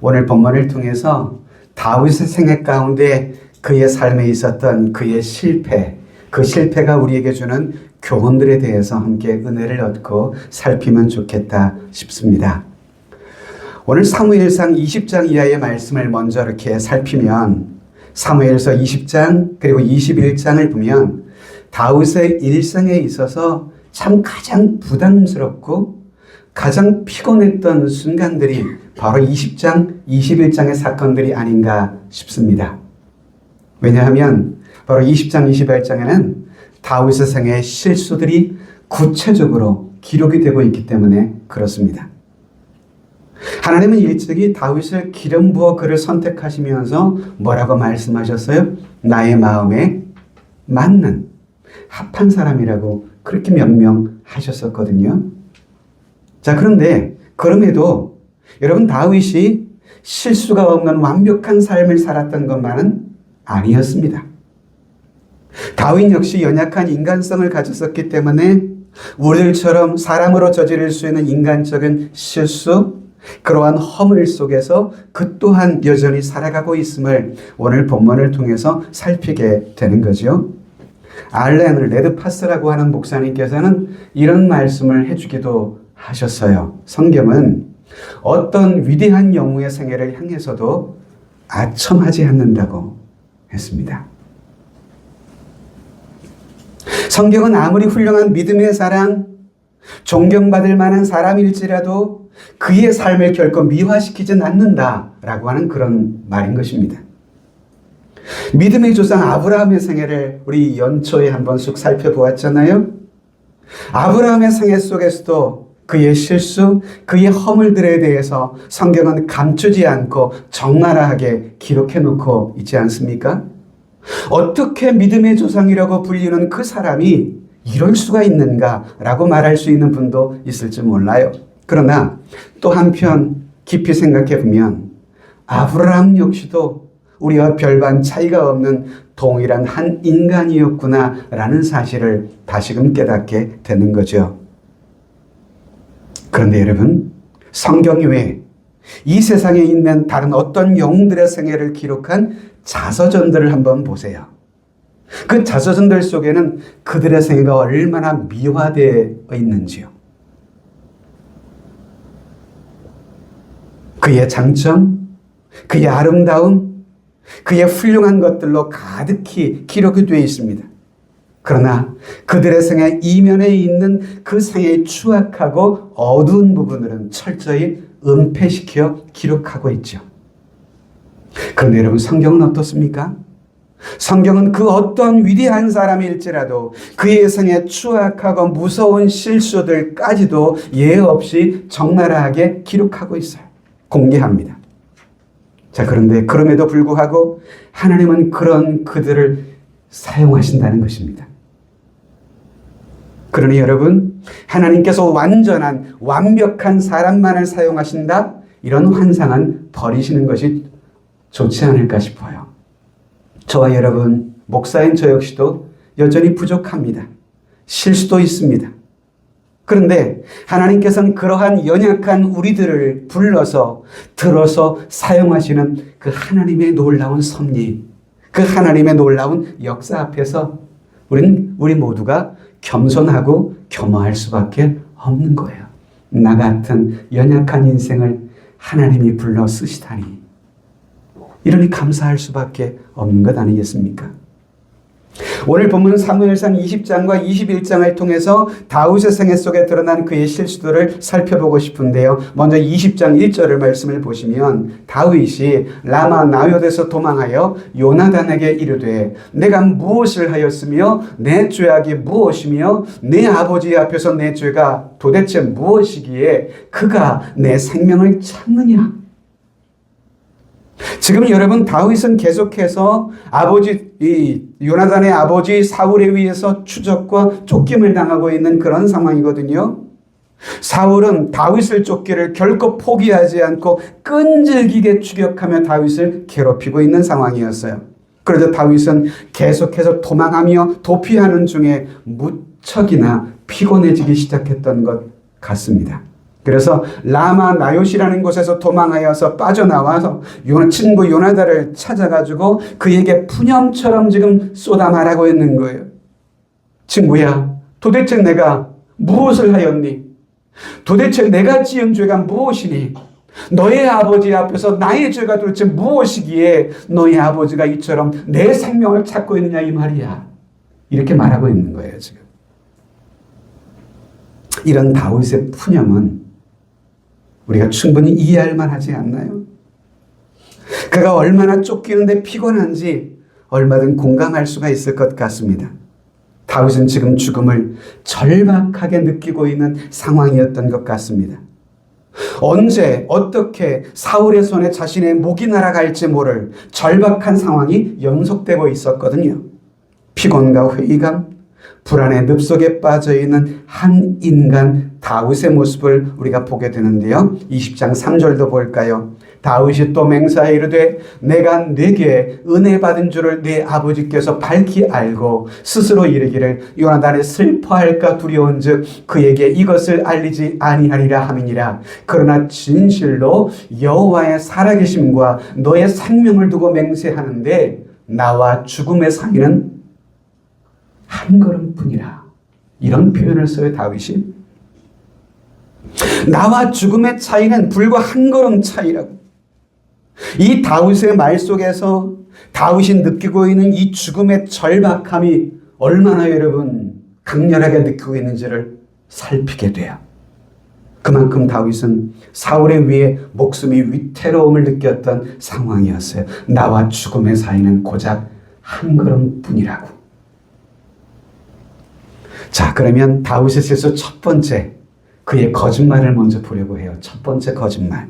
오늘 본문을 통해서 다윗의 생애 가운데 그의 삶에 있었던 그의 실패, 그 실패가 우리에게 주는 교훈들에 대해서 함께 은혜를 얻고 살피면 좋겠다 싶습니다. 오늘 사무엘상 20장 이하의 말씀을 먼저 이렇게 살피면 사무엘서 20장 그리고 21장을 보면 다윗의 일생에 있어서 참 가장 부담스럽고 가장 피곤했던 순간들이 바로 20장, 21장의 사건들이 아닌가 싶습니다. 왜냐하면 바로 20장, 21장에는 다윗의 생애의 실수들이 구체적으로 기록이 되고 있기 때문에 그렇습니다. 하나님은 일찍이 다윗을 기름 부어 그를 선택하시면서 뭐라고 말씀하셨어요? 나의 마음에 맞는 합한 사람이라고 그렇게 명명하셨었거든요. 자, 그런데 그럼에도 여러분 다윗이 실수가 없는 완벽한 삶을 살았던 것만은 아니었습니다. 다윗 역시 연약한 인간성을 가졌었기 때문에 우리들처럼 사람으로 저지를 수 있는 인간적인 실수, 그러한 허물 속에서 그 또한 여전히 살아가고 있음을 오늘 본문을 통해서 살피게 되는 거죠. 알렌 레드파스라고 하는 목사님께서는 이런 말씀을 해주기도 하셨어요. 성경은 어떤 위대한 영웅의 생애를 향해서도 아첨하지 않는다고 했습니다. 성경은 아무리 훌륭한 믿음의 사람, 존경받을 만한 사람일지라도 그의 삶을 결코 미화시키진 않는다라고 하는 그런 말인 것입니다. 믿음의 조상 아브라함의 생애를 우리 연초에 한번 쑥 살펴보았잖아요. 아브라함의 생애 속에서도 그의 실수, 그의 허물들에 대해서 성경은 감추지 않고 적나라하게 기록해 놓고 있지 않습니까? 어떻게 믿음의 조상이라고 불리는 그 사람이 이럴 수가 있는가라고 말할 수 있는 분도 있을지 몰라요. 그러나 또 한편 깊이 생각해 보면 아브라함 역시도 우리와 별반 차이가 없는 동일한 한 인간이었구나라는 사실을 다시금 깨닫게 되는 거죠. 그런데 여러분, 성경 외에 이 세상에 있는 다른 어떤 영웅들의 생애를 기록한 자서전들을 한번 보세요. 그 자서전들 속에는 그들의 생애가 얼마나 미화되어 있는지요. 그의 장점, 그의 아름다움, 그의 훌륭한 것들로 가득히 기록이 되어 있습니다. 그러나 그들의 생애 이면에 있는 그 생애의 추악하고 어두운 부분들은 철저히 은폐시켜 기록하고 있죠. 그런데 여러분, 성경은 어떻습니까? 성경은 그 어떤 위대한 사람일지라도 그의 생애 추악하고 무서운 실수들까지도 예외 없이 적나라하게 기록하고 있어요. 공개합니다. 자, 그런데 그럼에도 불구하고 하나님은 그런 그들을 사용하신다는 것입니다. 그러니 여러분, 하나님께서 완전한 완벽한 사람만을 사용하신다? 이런 환상은 버리시는 것이 좋지 않을까 싶어요. 저와 여러분, 목사인 저 역시도 여전히 부족합니다. 실수도 있습니다. 그런데 하나님께서는 그러한 연약한 우리들을 불러서 들어서 사용하시는 그 하나님의 놀라운 섭리, 그 하나님의 놀라운 역사 앞에서 우리 모두가 겸손하고 겸허할 수밖에 없는 거예요. 나 같은 연약한 인생을 하나님이 불러 쓰시다니, 이러니 감사할 수밖에 없는 것 아니겠습니까? 오늘 본문은 사무엘상 20장과 21장을 통해서 다윗의 생애 속에 드러난 그의 실수들을 살펴보고 싶은데요. 먼저 20장 1절을 말씀을 보시면 다윗이 라마 나요드에서 도망하여 요나단에게 이르되 내가 무엇을 하였으며 내 죄악이 무엇이며 내 아버지 앞에서 내 죄가 도대체 무엇이기에 그가 내 생명을 찾느냐. 지금 여러분, 다윗은 계속해서 요나단의 아버지 사울에 의해서 추적과 쫓김을 당하고 있는 그런 상황이거든요. 사울은 다윗을 쫓기를 결코 포기하지 않고 끈질기게 추격하며 다윗을 괴롭히고 있는 상황이었어요. 그래서 다윗은 계속해서 도망하며 도피하는 중에 무척이나 피곤해지기 시작했던 것 같습니다. 그래서 라마 나요시라는 곳에서 도망하여서 빠져나와서 친구 요나단을 찾아가지고 그에게 푸념처럼 지금 쏟아 말하고 있는 거예요. 친구야, 도대체 내가 무엇을 하였니? 도대체 내가 지은 죄가 무엇이니? 너의 아버지 앞에서 나의 죄가 도대체 무엇이기에 너의 아버지가 이처럼 내 생명을 찾고 있느냐 이 말이야. 이렇게 말하고 있는 거예요, 지금. 이런 다윗의 푸념은 우리가 충분히 이해할 만하지 않나요? 그가 얼마나 쫓기는데 피곤한지 얼마든 공감할 수가 있을 것 같습니다. 다윗은 지금 죽음을 절박하게 느끼고 있는 상황이었던 것 같습니다. 언제 어떻게 사울의 손에 자신의 목이 날아갈지 모를 절박한 상황이 연속되고 있었거든요. 피곤과 회의감, 불안의 늪속에 빠져있는 한 인간 다윗의 모습을 우리가 보게 되는데요. 20장 3절도 볼까요? 다윗이 또 맹세하여 이르되 내가 네게 은혜 받은 줄을 네 아버지께서 밝히 알고 스스로 이르기를 요나단이 슬퍼할까 두려운즉 그에게 이것을 알리지 아니하리라 함이니라. 그러나 진실로 여호와의 살아계심과 너의 생명을 두고 맹세하는데 나와 죽음의 사이는 한 걸음뿐이라. 이런 표현을 써요, 다윗이. 나와 죽음의 차이는 불과 한 걸음 차이라고. 이 다윗의 말 속에서 다윗이 느끼고 있는 이 죽음의 절박함이 얼마나 여러분 강렬하게 느끼고 있는지를 살피게 돼요. 그만큼 다윗은 사울에 의해 목숨이 위태로움을 느꼈던 상황이었어요. 나와 죽음의 사이는 고작 한 걸음뿐이라고. 자, 그러면 다윗의 실수 첫 번째, 그의 거짓말을 먼저 보려고 해요. 첫 번째 거짓말.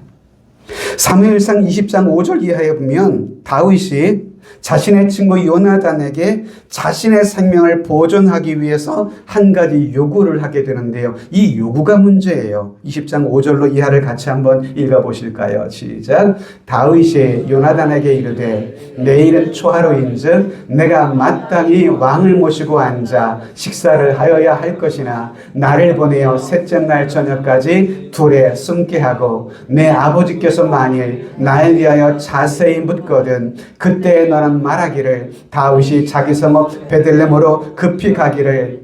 사무엘상 20장 5절 이하에 보면 다윗이 자신의 친구 요나단에게 자신의 생명을 보존하기 위해서 한 가지 요구를 하게 되는데요. 이 요구가 문제예요. 20장 5절로 이하를 같이 한번 읽어보실까요? 시작. 다윗이 요나단에게 이르되 내일은 초하루인즉 내가 마땅히 왕을 모시고 앉아 식사를 하여야 할 것이나 나를 보내어 셋째 날 저녁까지 둘에 숨게 하고 내 아버지께서 만일 나에 대하여 자세히 묻거든 그때 너는 말하기를 다윗이 자기 성읍 베들레헴으로 급히 가기를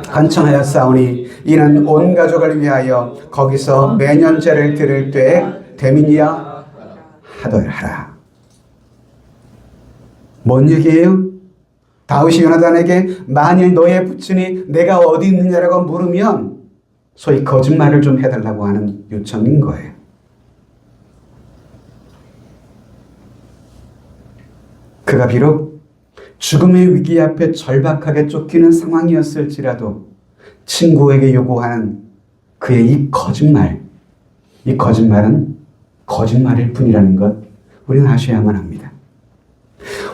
간청하였사오니 이는 온 가족을 위하여 거기서 매년 제를 드릴 때에 됨이니야 하더라. 뭔 얘기예요? 다윗이 요나단에게 만일 너의 부친이 내가 어디 있느냐라고 물으면 소위 거짓말을 좀 해달라고 하는 요청인 거예요. 그가 비록 죽음의 위기 앞에 절박하게 쫓기는 상황이었을지라도 친구에게 요구하는 그의 이 거짓말은 거짓말일 뿐이라는 것 우리는 아셔야만 합니다.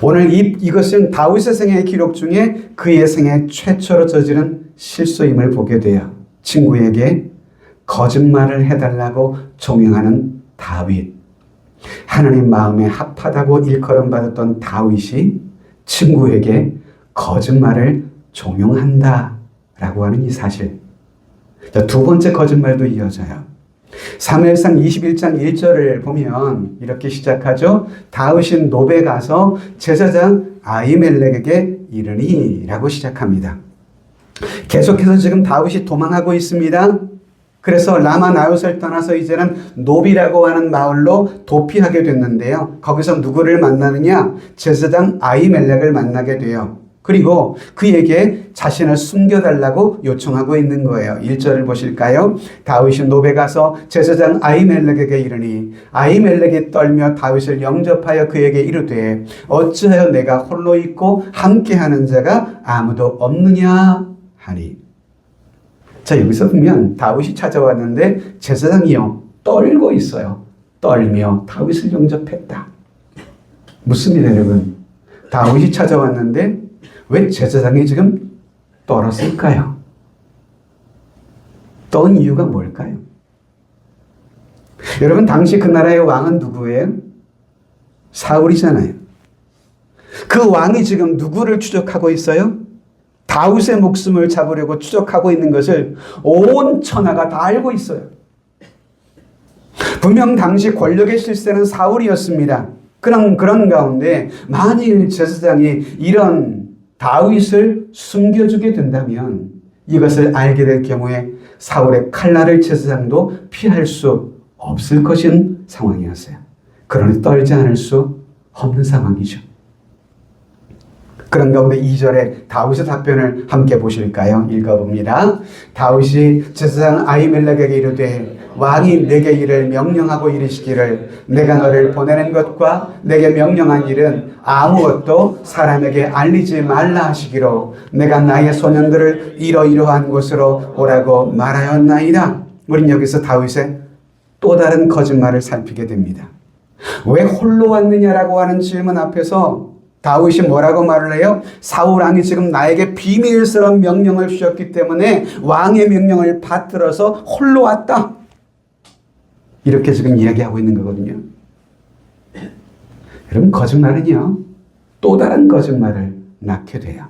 오늘 이것은 다윗의 생애의 기록 중에 그의 생애 최초로 저지른 실수임을 보게 돼요. 친구에게 거짓말을 해달라고 종용하는 다윗. 하나님 마음에 합하다고 일컬음 받았던 다윗이 친구에게 거짓말을 종용한다라고 하는 이 사실. 두 번째 거짓말도 이어져요. 사무엘상 21장 1절을 보면 이렇게 시작하죠. 다윗이 노베 가서 제사장 아히멜렉에게 이르니 라고 시작합니다. 계속해서 지금 다윗이 도망하고 있습니다. 그래서 라마 나요스를 떠나서 이제는 노비라고 하는 마을로 도피하게 됐는데요. 거기서 누구를 만나느냐? 제사장 아히멜렉을 만나게 돼요. 그리고 그에게 자신을 숨겨달라고 요청하고 있는 거예요. 1절을 보실까요? 다윗이 노베 가서 제사장 아히멜렉에게 이르니 아히멜렉이 떨며 다윗을 영접하여 그에게 이르되 어찌하여 내가 홀로 있고 함께하는 자가 아무도 없느냐 하니. 자, 여기서 보면 다윗이 찾아왔는데 제사장이요 떨고 있어요. 떨며 다윗을 영접했다. 묻습니다, 여러분. 다윗이 찾아왔는데 왜 제사장이 지금 떨었을까요? 떤 이유가 뭘까요? 여러분, 당시 그 나라의 왕은 누구예요? 사울이잖아요. 그 왕이 지금 누구를 추적하고 있어요? 다윗의 목숨을 잡으려고 추적하고 있는 것을 온 천하가 다 알고 있어요. 분명 당시 권력의 실세는 사울이었습니다. 그런 가운데 만일 제사장이 이런 다윗을 숨겨주게 된다면 이것을 알게 될 경우에 사울의 칼날을 제사장도 피할 수 없을 것인 상황이었어요. 그러니 떨지 않을 수 없는 상황이죠. 그런 가운데 2절에 다윗의 답변을 함께 보실까요? 읽어봅니다. 다윗이 제사장 아히멜렉에게 이르되 왕이 내게 이를 명령하고 이르시기를 내가 너를 보내는 것과 내게 명령한 일은 아무것도 사람에게 알리지 말라 하시기로 내가 나의 소년들을 이러이러한 곳으로 오라고 말하였나이다. 우린 여기서 다윗의 또 다른 거짓말을 살피게 됩니다. 왜 홀로 왔느냐라고 하는 질문 앞에서 다윗이 뭐라고 말을 해요? 사울 왕이 지금 나에게 비밀스러운 명령을 주셨기 때문에 왕의 명령을 받들어서 홀로 왔다. 이렇게 지금 이야기하고 있는 거거든요. 여러분, 거짓말은요, 또 다른 거짓말을 낳게 돼요.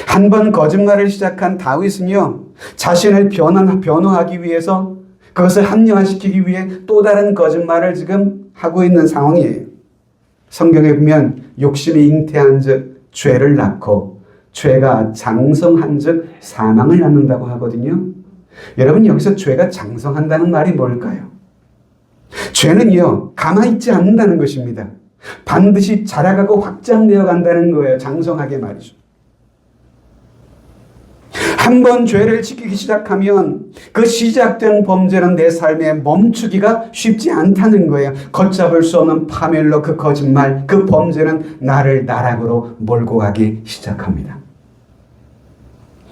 한 번 거짓말을 시작한 다윗은요, 자신을 변호하기 위해서 그것을 합리화시키기 위해 또 다른 거짓말을 지금 하고 있는 상황이에요. 성경에 보면 욕심이 잉태한 즉 죄를 낳고 죄가 장성한 즉 사망을 낳는다고 하거든요. 여러분, 여기서 죄가 장성한다는 말이 뭘까요? 죄는요, 가만히 있지 않는다는 것입니다. 반드시 자라가고 확장되어 간다는 거예요. 장성하게 말이죠. 한 번 죄를 지키기 시작하면 그 시작된 범죄는 내 삶에 멈추기가 쉽지 않다는 거예요. 걷잡을 수 없는 파멸로 그 거짓말, 그 범죄는 나를 나락으로 몰고 가기 시작합니다.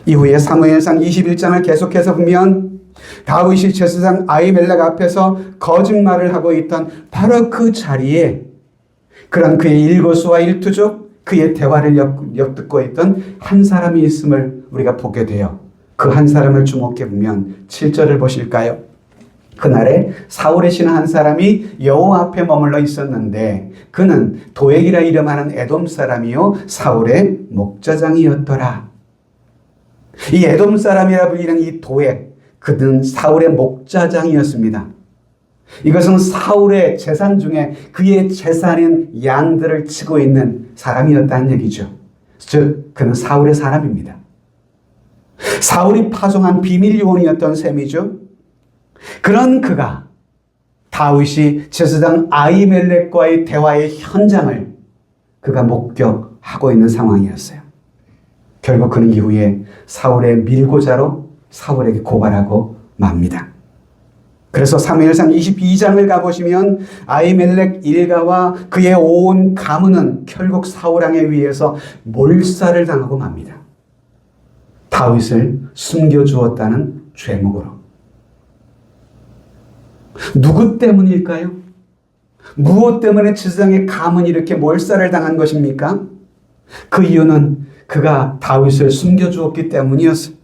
이후에 사무엘상 21장을 계속해서 보면 다윗이 제사장 아히멜렉 앞에서 거짓말을 하고 있던 바로 그 자리에 그런 그의 일거수와 일투족, 그의 대화를 엿듣고 있던 한 사람이 있음을 우리가 보게 돼요. 그 한 사람을 주목해 보면 7절을 보실까요? 그날에 사울의 신하 한 사람이 여호와 앞에 머물러 있었는데 그는 도액이라 이름하는 에돔 사람이요 사울의 목자장이었더라. 이 에돔 사람이라 불리는 이 도액, 그는 사울의 목자장이었습니다. 이것은 사울의 재산 중에 그의 재산인 양들을 치고 있는 사람이었다는 얘기죠. 즉 그는 사울의 사람입니다. 사울이 파송한 비밀 요원이었던 셈이죠. 그런 그가 다윗이 제사장 아히멜렉과의 대화의 현장을 그가 목격하고 있는 상황이었어요. 결국 그는 이후에 사울의 밀고자로 사울에게 고발하고 맙니다. 그래서 사무엘상 22장을 가보시면 아히멜렉 일가와 그의 온 가문은 결국 사울 왕에 의해서 몰살을 당하고 맙니다. 다윗을 숨겨주었다는 죄목으로. 누구 때문일까요? 무엇 때문에 제사장의 가문이 이렇게 몰살을 당한 것입니까? 그 이유는 그가 다윗을 숨겨주었기 때문이었습니다.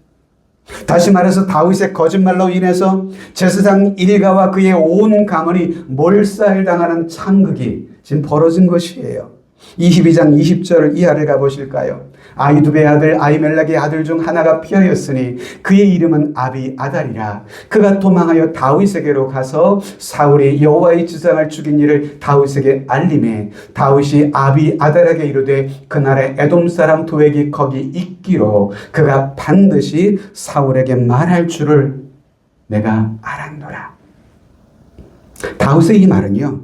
다시 말해서 다윗의 거짓말로 인해서 제사장 일가와 그의 온 가문이 몰살당하는 창극이 지금 벌어진 것이에요. 22장 20절 이하를 가보실까요? 아히두베의 아들 아히멜렉의 아들 중 하나가 피하였으니 그의 이름은 아비아달이라. 그가 도망하여 다윗에게로 가서 사울이 여호와의 제사장을 죽인 일을 다윗에게 알림해 다윗이 아비아달에게 이르되 그날에 에돔 사람 도액이 거기 있기로 그가 반드시 사울에게 말할 줄을 내가 알았노라. 다윗의 이 말은요,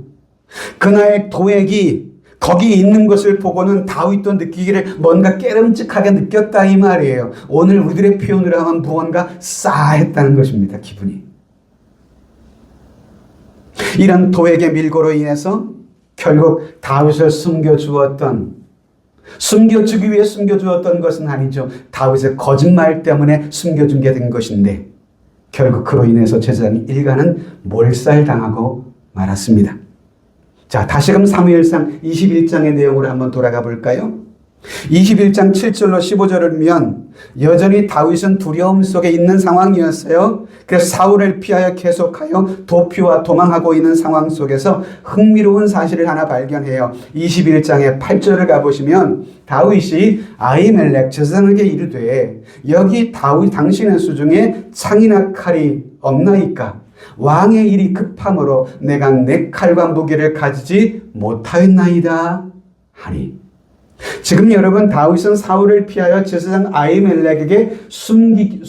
그날 도액이 거기 있는 것을 보고는 다윗도 느끼기를 뭔가 깨름직하게 느꼈다 이 말이에요. 오늘 우리들의 표현으로 하면 무언가 싸했다는 것입니다. 기분이. 이런 도액의 밀고로 인해서 결국 다윗을 숨겨주기 위해 숨겨주었던 것은 아니죠. 다윗의 거짓말 때문에 숨겨준 게 된 것인데 결국 그로 인해서 제사장 일가는 몰살당하고 말았습니다. 자, 다시금 사무엘상 21장의 내용으로 한번 돌아가 볼까요? 21장 7절로 15절을 보면 여전히 다윗은 두려움 속에 있는 상황이었어요. 그래서 사울을 피하여 계속하여 도피와 도망하고 있는 상황 속에서 흥미로운 사실을 하나 발견해요. 21장의 8절을 가보시면 다윗이 아히멜렉 제사장에게 이르되 여기 다윗 당신의 수중에 창이나 칼이 없나이까? 왕의 일이 급함으로 내가 내 칼과 무기를 가지지 못하였나이다 하니. 지금 여러분 다윗은 사울을 피하여 제사장 아히멜렉에게 숨기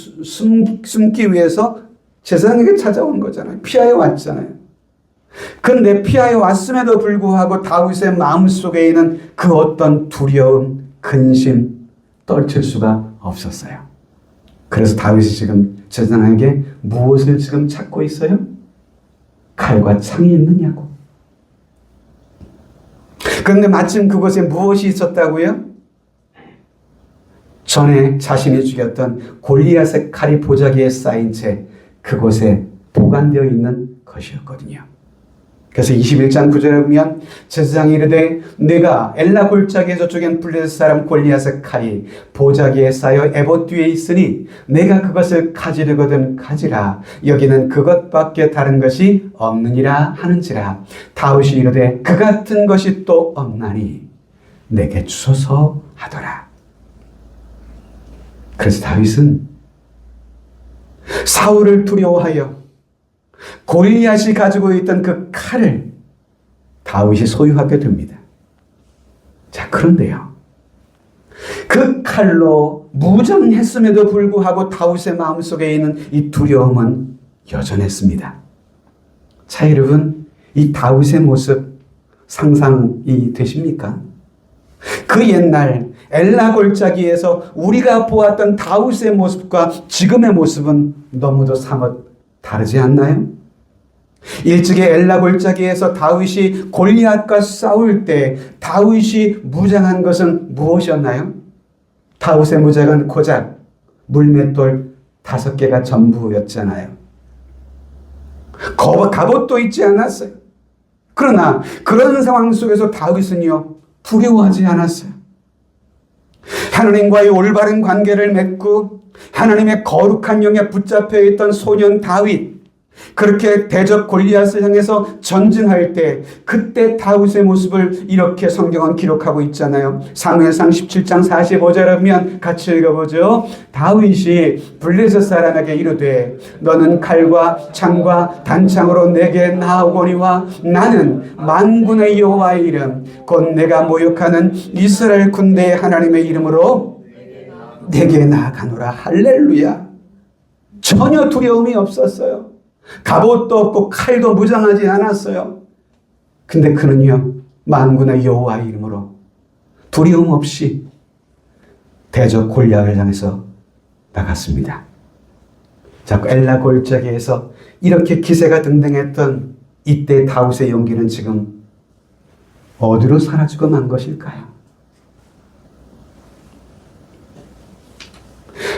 위해서 제사장에게 찾아온 거잖아요. 피하여 왔잖아요. 그런데 피하여 왔음에도 불구하고 다윗의 마음속에 있는 그 어떤 두려움, 근심 떨칠 수가 없었어요. 그래서 다윗이 지금 제사장에게 무엇을 지금 찾고 있어요? 칼과 창이 있느냐고. 그런데 마침 그곳에 무엇이 있었다고요? 전에 자신이 죽였던 골리앗의 칼이 보자기에 쌓인 채 그곳에 보관되어 있는 것이었거든요. 그래서 21장 9절에 보면 제사장이 이르되 내가 엘라 골짜기에서 죽인 블레셋 사람 골리앗의 칼이 보자기에 쌓여 에봇 뒤에 있으니 내가 그것을 가지려거든 가지라. 여기는 그것밖에 다른 것이 없느니라 하는지라. 다윗이 이르되 그 같은 것이 또 없나니 내게 주소서 하더라. 그래서 다윗은 사울을 두려워하여 골리앗이 가지고 있던 그 칼을 다윗이 소유하게 됩니다. 자, 그런데요. 그 칼로 무장했음에도 불구하고 다윗의 마음속에 있는 이 두려움은 여전했습니다. 자, 여러분, 이 다윗의 모습 상상이 되십니까? 그 옛날 엘라 골짜기에서 우리가 보았던 다윗의 모습과 지금의 모습은 너무도 사뭇 다르지 않나요? 일찍의 엘라 골짜기에서 다윗이 골리앗과 싸울 때 다윗이 무장한 것은 무엇이었나요? 다윗의 무장은 고작 물맷돌 5개가 전부였잖아요. 갑옷도 있지 않았어요. 그러나 그런 상황 속에서 다윗은요 두려워하지 않았어요. 하나님과의 올바른 관계를 맺고 하나님의 거룩한 영에 붙잡혀 있던 소년 다윗, 그렇게 대적 골리앗을 향해서 전진할 때 그때 다윗의 모습을 이렇게 성경은 기록하고 있잖아요. 사무엘상 17장 45절에 보면 같이 읽어보죠. 다윗이 블레셋 사람에게 이르되 너는 칼과 창과 단창으로 내게 나아오거니와 나는 만군의 여호와의 이름 곧 내가 모욕하는 이스라엘 군대의 하나님의 이름으로 내게 나아가노라. 할렐루야. 전혀 두려움이 없었어요. 갑옷도 없고 칼도 무장하지 않았어요. 근데 그는요 만군의 여호와의 이름으로 두려움 없이 대적 골리앗을 향해서 나갔습니다. 자, 엘라 골짜기에서 이렇게 기세가 등등했던 이때 다윗의 용기는 지금 어디로 사라지고 만 것일까요?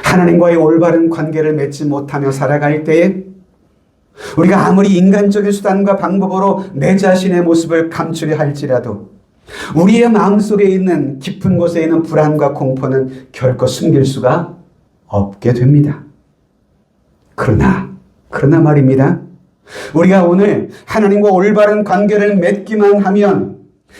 하나님과의 올바른 관계를 맺지 못하며 살아갈 때에 우리가 아무리 인간적인 수단과 방법으로 내 자신의 모습을 감추려 할지라도 우리의 마음속에 있는 깊은 곳에 있는 불안과 공포는 결코 숨길 수가 없게 됩니다. 그러나 말입니다. 우리가 오늘 하나님과 올바른 관계를 맺기만 하면,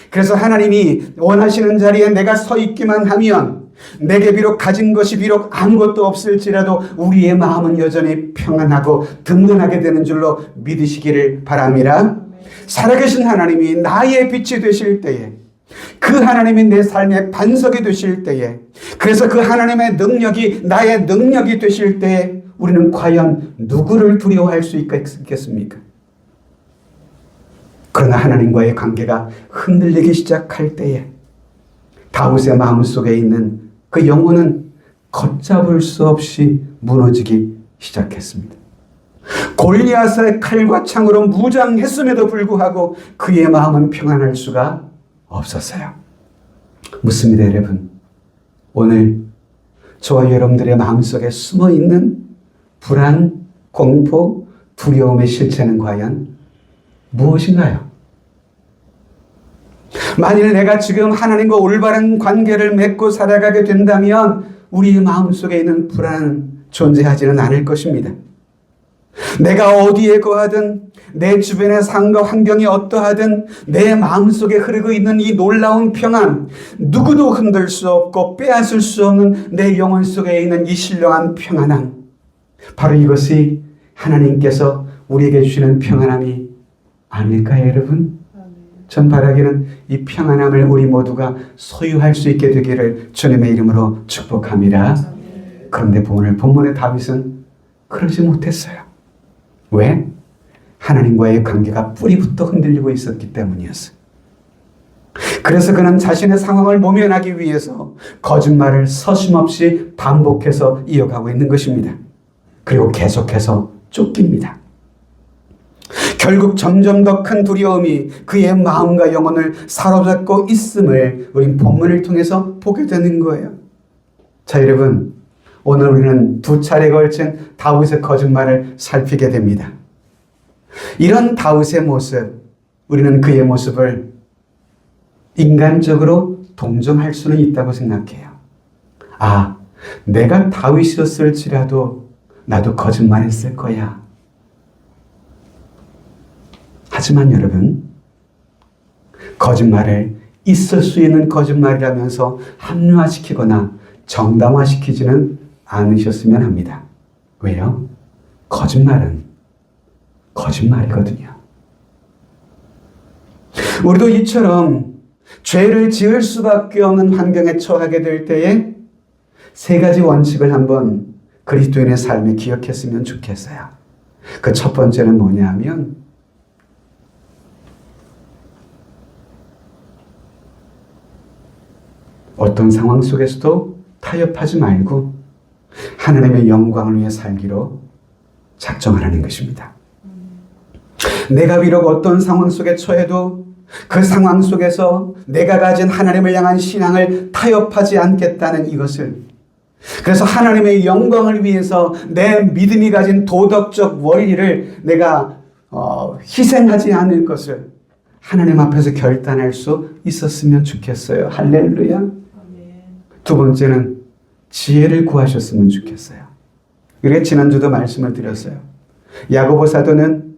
그래서 하나님이 원하시는 자리에 내가 서 있기만 하면 내게 비록 가진 것이 비록 아무것도 없을지라도 우리의 마음은 여전히 평안하고 든든하게 되는 줄로 믿으시기를 바랍니다. 살아계신 하나님이 나의 빛이 되실 때에, 그 하나님이 내 삶의 반석이 되실 때에, 그래서 그 하나님의 능력이 나의 능력이 되실 때에 우리는 과연 누구를 두려워할 수 있겠습니까? 그러나 하나님과의 관계가 흔들리기 시작할 때에 다윗의 마음속에 있는 그 영혼은 걷잡을 수 없이 무너지기 시작했습니다. 골리앗의 칼과 창으로 무장했음에도 불구하고 그의 마음은 평안할 수가 없었어요. 묻습니다, 여러분. 오늘 저와 여러분들의 마음속에 숨어있는 불안, 공포, 두려움의 실체는 과연 무엇인가요? 만일 내가 지금 하나님과 올바른 관계를 맺고 살아가게 된다면 우리의 마음속에 있는 불안은 존재하지는 않을 것입니다. 내가 어디에 거하든 내 주변의 상과 환경이 어떠하든 내 마음속에 흐르고 있는 이 놀라운 평안, 누구도 흔들 수 없고 빼앗을 수 없는 내 영혼 속에 있는 이 신령한 평안함, 바로 이것이 하나님께서 우리에게 주시는 평안함이 아닐까요, 여러분? 전 바라기는 이 평안함을 우리 모두가 소유할 수 있게 되기를 주님의 이름으로 축복합니다. 그런데 오늘 본문의 다윗은 그러지 못했어요. 왜? 하나님과의 관계가 뿌리부터 흔들리고 있었기 때문이었어요. 그래서 그는 자신의 상황을 모면하기 위해서 거짓말을 서슴없이 반복해서 이어가고 있는 것입니다. 그리고 계속해서 쫓깁니다. 결국 점점 더 큰 두려움이 그의 마음과 영혼을 사로잡고 있음을 우린 본문을 통해서 보게 되는 거예요. 자, 여러분, 오늘 우리는 두 차례에 걸친 다윗의 거짓말을 살피게 됩니다. 이런 다윗의 모습, 우리는 그의 모습을 인간적으로 동정할 수는 있다고 생각해요. 아, 내가 다윗이었을지라도 나도 거짓말했을 거야. 하지만 여러분, 거짓말을 있을 수 있는 거짓말이라면서 합리화시키거나 정당화시키지는 않으셨으면 합니다. 왜요? 거짓말은 거짓말이거든요. 우리도 이처럼 죄를 지을 수밖에 없는 환경에 처하게 될 때에 세 가지 원칙을 한번 그리스도인의 삶에 기억했으면 좋겠어요. 그 첫 번째는 뭐냐 하면 어떤 상황 속에서도 타협하지 말고 하나님의 영광을 위해 살기로 작정하라는 것입니다. 내가 비록 어떤 상황 속에 처해도 그 상황 속에서 내가 가진 하나님을 향한 신앙을 타협하지 않겠다는 이것을, 그래서 하나님의 영광을 위해서 내 믿음이 가진 도덕적 원리를 내가 희생하지 않을 것을 하나님 앞에서 결단할 수 있었으면 좋겠어요. 할렐루야. 두 번째는 지혜를 구하셨으면 좋겠어요. 우리가 지난주도 말씀을 드렸어요. 야고보 사도는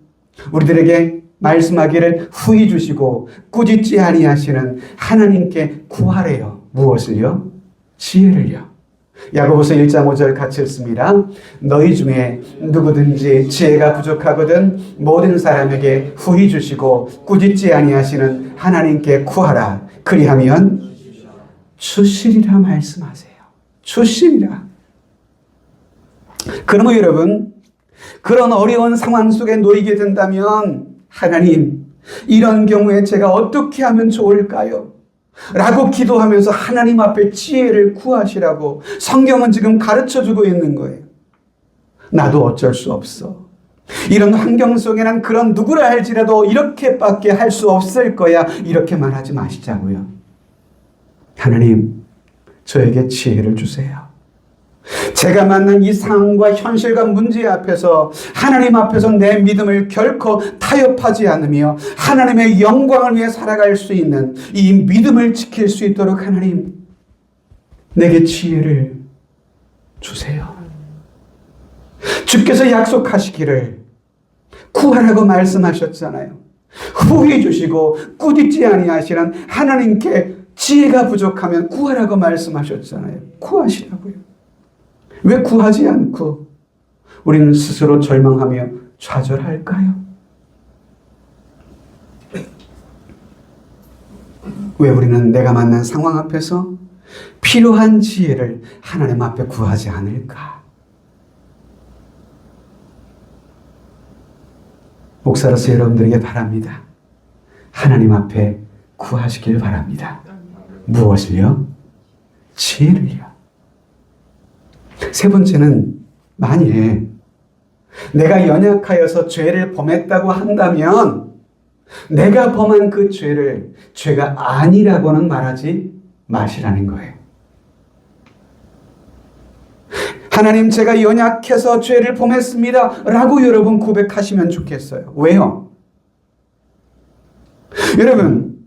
우리들에게 말씀하기를 후히 주시고 꾸짖지 아니하시는 하나님께 구하래요. 무엇을요? 지혜를요. 야고보서 1장 5절 같이 읽습니다. 너희 중에 누구든지 지혜가 부족하거든 모든 사람에게 후히 주시고 꾸짖지 아니하시는 하나님께 구하라. 그리하면 주시리라 말씀하세요. 주시리라. 그러면 여러분, 그런 어려운 상황 속에 놓이게 된다면 하나님, 이런 경우에 제가 어떻게 하면 좋을까요? 라고 기도하면서 하나님 앞에 지혜를 구하시라고 성경은 지금 가르쳐주고 있는 거예요. 나도 어쩔 수 없어. 이런 환경 속에 난 그런 누구를 할지라도 이렇게밖에 할 수 없을 거야. 이렇게 말하지 마시자고요. 하나님, 저에게 지혜를 주세요. 제가 만난 이 상황과 현실과 문제 앞에서 하나님 앞에서 내 믿음을 결코 타협하지 않으며 하나님의 영광을 위해 살아갈 수 있는 이 믿음을 지킬 수 있도록 하나님, 내게 지혜를 주세요. 주께서 약속하시기를 구하라고 말씀하셨잖아요. 후히 주시고 꾸짖지 아니하시는 하나님께 지혜가 부족하면 구하라고 말씀하셨잖아요. 구하시라고요. 왜 구하지 않고 우리는 스스로 절망하며 좌절할까요? 왜 우리는 내가 만난 상황 앞에서 필요한 지혜를 하나님 앞에 구하지 않을까? 목사로서 여러분들에게 바랍니다. 하나님 앞에 구하시길 바랍니다. 무엇을요? 지혜를요. 세 번째는 만일에 내가 연약하여서 죄를 범했다고 한다면 내가 범한 그 죄를 죄가 아니라고는 말하지 마시라는 거예요. 하나님, 제가 연약해서 죄를 범했습니다 라고 여러분 고백하시면 좋겠어요. 왜요? 여러분,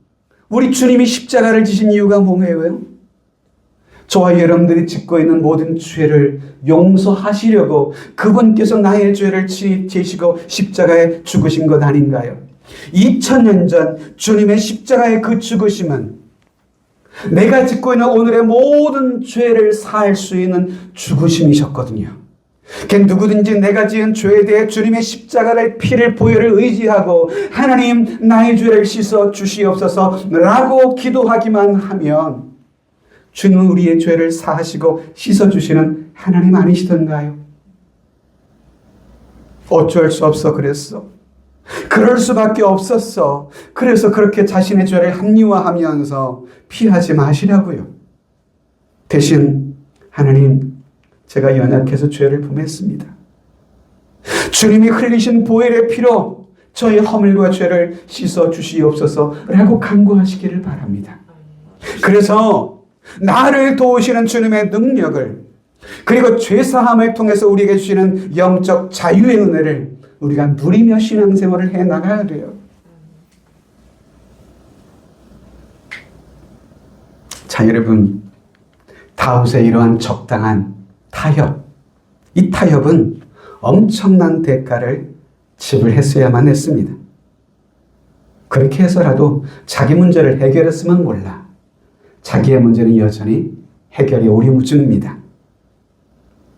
우리 주님이 십자가를 지신 이유가 뭐예요? 저와 여러분들이 짓고 있는 모든 죄를 용서하시려고 그분께서 나의 죄를 지시고 십자가에 죽으신 것 아닌가요? 2000년 전 주님의 십자가의 그 죽으심은 내가 짓고 있는 오늘의 모든 죄를 사할 수 있는 죽으심이셨거든요. 누구든지 내가 지은 죄에 대해 주님의 십자가의 피를 보혈을 의지하고 하나님 나의 죄를 씻어 주시옵소서 라고 기도하기만 하면 주님은 우리의 죄를 사하시고 씻어 주시는 하나님 아니시던가요? 어쩔 수 없어 그랬어. 그럴 수밖에 없었어. 그래서 그렇게 자신의 죄를 합리화하면서 피하지 마시라고요. 대신 하나님, 제가 연약해서 죄를 범했습니다. 주님이 흘리신 보혈의 피로 저의 허물과 죄를 씻어 주시옵소서라고 간구하시기를 바랍니다. 그래서 나를 도우시는 주님의 능력을, 그리고 죄사함을 통해서 우리에게 주시는 영적 자유의 은혜를 우리가 누리며 신앙생활을 해나가야 돼요. 자, 여러분, 다윗의 이러한 적당한 타협, 이 타협은 엄청난 대가를 지불했어야만 했습니다. 그렇게 해서라도 자기 문제를 해결했으면 몰라 자기의 문제는 여전히 해결이 오리무중입니다.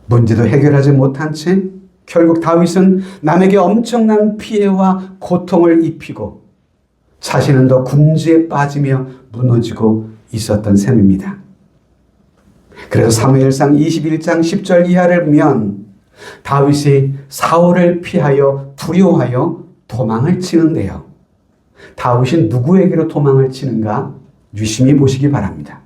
문제도 해결하지 못한 채 결국 다윗은 남에게 엄청난 피해와 고통을 입히고 자신은 더 궁지에 빠지며 무너지고 있었던 셈입니다. 그래서 사무엘상 21장 10절 이하를 보면 다윗이 사울을 피하여 두려워하여 도망을 치는데요. 다윗이 누구에게로 도망을 치는가 유심히 보시기 바랍니다.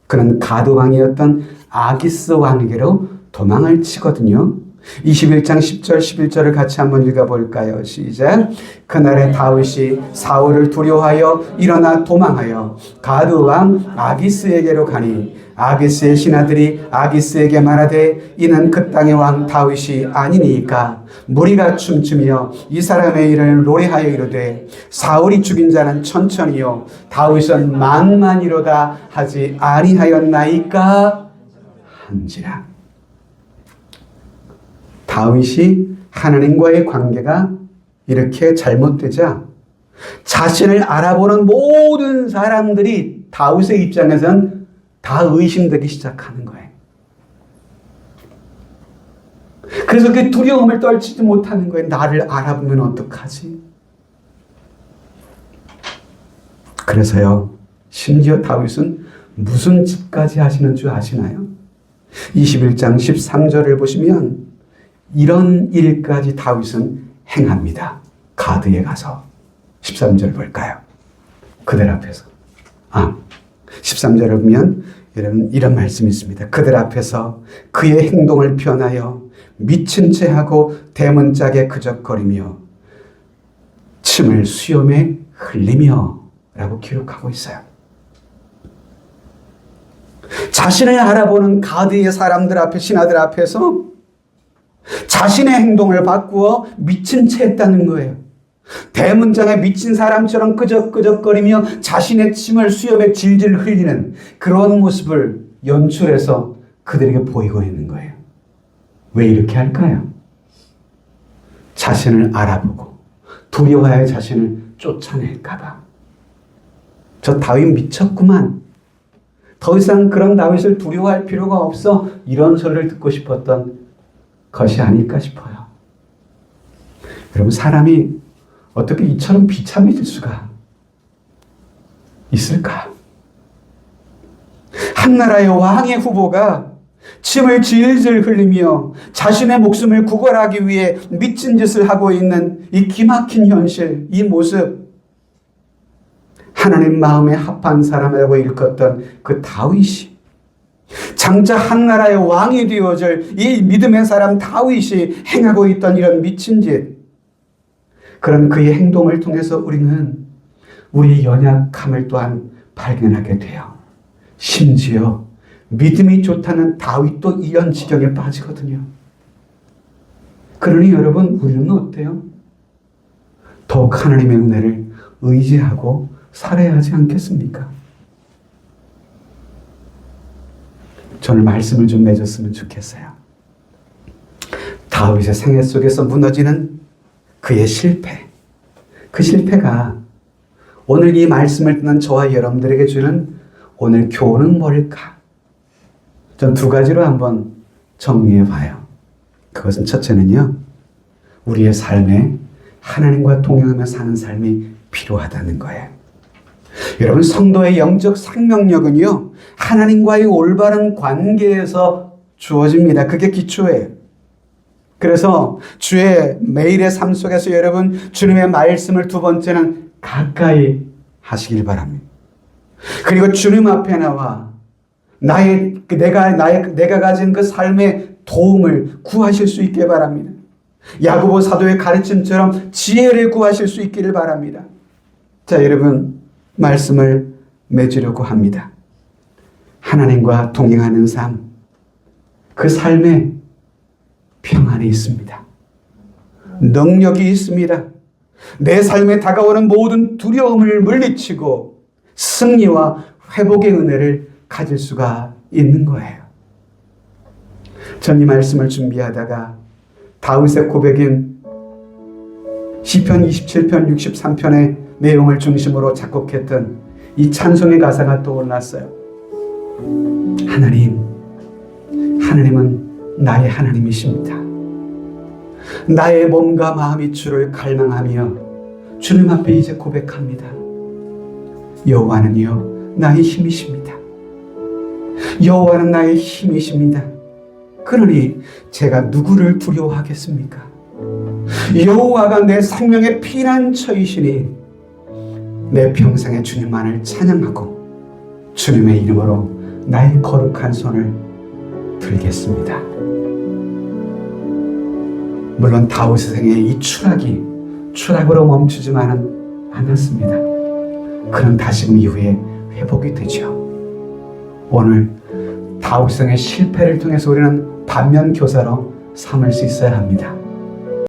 그는 가드 왕이었던 아기스 왕에게로 도망을 치거든요. 21장 10절 11절을 같이 한번 읽어볼까요? 시작. 그날에 다윗이 사울을 두려워하여 일어나 도망하여 가드 왕 아기스에게로 가니 아기스의 신하들이 아기스에게 말하되 이는 그 땅의 왕 다윗이 아니니까 무리가 춤추며 이 사람의 일을 노래하여 이르되 사울이 죽인 자는 천천히요 다윗은 만만이로다 하지 아니하였나이까 한지라. 다윗이 하나님과의 관계가 이렇게 잘못되자 자신을 알아보는 모든 사람들이 다윗의 입장에서는 다 의심되기 시작하는 거예요. 그래서 그 두려움을 떨치지 못하는 거예요. 나를 알아보면 어떡하지? 그래서요, 심지어 다윗은 무슨 짓까지 하시는 줄 아시나요? 21장 13절을 보시면 이런 일까지 다윗은 행합니다. 가드에 가서 13절 볼까요? 그들 앞에서 13절을 보면 여러분 이런 말씀이 있습니다. 그들 앞에서 그의 행동을 변하여 미친 채 하고 대문짝에 그적거리며 침을 수염에 흘리며 라고 기록하고 있어요. 자신을 알아보는 가드의 사람들 앞에, 신하들 앞에서 자신의 행동을 바꾸어 미친 채 했다는 거예요. 대문장에 미친 사람처럼 끄적끄적거리며 자신의 침을 수염에 질질 흘리는 그런 모습을 연출해서 그들에게 보이고 있는 거예요. 왜 이렇게 할까요? 자신을 알아보고 두려워하여 자신을 쫓아낼까 봐. 저 다윗 미쳤구만. 더 이상 그런 다윗을 두려워할 필요가 없어. 이런 소리를 듣고 싶었던 것이 아닐까 싶어요. 여러분, 사람이 어떻게 이처럼 비참해질 수가 있을까? 한 나라의 왕의 후보가 침을 질질 흘리며 자신의 목숨을 구걸하기 위해 미친 짓을 하고 있는 이 기막힌 현실, 이 모습, 하나님 마음에 합한 사람이라고 일컫던 그 다윗이, 장차 한 나라의 왕이 되어줄 이 믿음의 사람 다윗이 행하고 있던 이런 미친 짓, 그런 그의 행동을 통해서 우리는 우리의 연약함을 또한 발견하게 돼요. 심지어 믿음이 좋다는 다윗도 이런 지경에 빠지거든요. 그러니 여러분, 우리는 어때요? 더욱 하나님의 은혜를 의지하고 살아야 하지 않겠습니까? 저는 말씀을 좀 맺었으면 좋겠어요. 다윗의 생애 속에서 무너지는 그의 실패, 그 실패가 오늘 이 말씀을 듣는 저와 여러분들에게 주는 오늘 교훈은 뭘까? 전 두 가지로 한번 정리해 봐요. 그것은 첫째는요, 우리의 삶에 하나님과 동행하며 사는 삶이 필요하다는 거예요. 여러분, 성도의 영적 생명력은요, 하나님과의 올바른 관계에서 주어집니다. 그게 기초예요. 그래서 주의 매일의 삶 속에서 여러분, 주님의 말씀을 두 번째는 가까이 하시길 바랍니다. 그리고 주님 앞에 나와 내가 가진 그 삶의 도움을 구하실 수 있게 바랍니다. 야고보 사도의 가르침처럼 지혜를 구하실 수 있기를 바랍니다. 자, 여러분, 말씀을 맺으려고 합니다. 하나님과 동행하는 삶, 그 삶에 평안이 있습니다. 능력이 있습니다. 내 삶에 다가오는 모든 두려움을 물리치고 승리와 회복의 은혜를 가질 수가 있는 거예요. 전 이 말씀을 준비하다가 다윗의 고백인 시편 27편, 63편의 내용을 중심으로 작곡했던 이 찬송의 가사가 떠올랐어요. 하나님은 나의 하나님이십니다. 나의 몸과 마음이 주를 갈망하며 주님 앞에 이제 고백합니다. 여호와는요, 나의 힘이십니다. 여호와는 나의 힘이십니다. 그러니 제가 누구를 두려워하겠습니까? 여호와가 내 생명의 피난처이시니 내 평생에 주님만을 찬양하고 주님의 이름으로 나의 거룩한 손을 들겠습니다. 물론 다윗의 생애의 이 추락으로 멈추지만은 않았습니다. 그는 다시금 이후에 회복이 되죠. 오늘 다윗의 실패를 통해서 우리는 반면 교사로 삼을 수 있어야 합니다.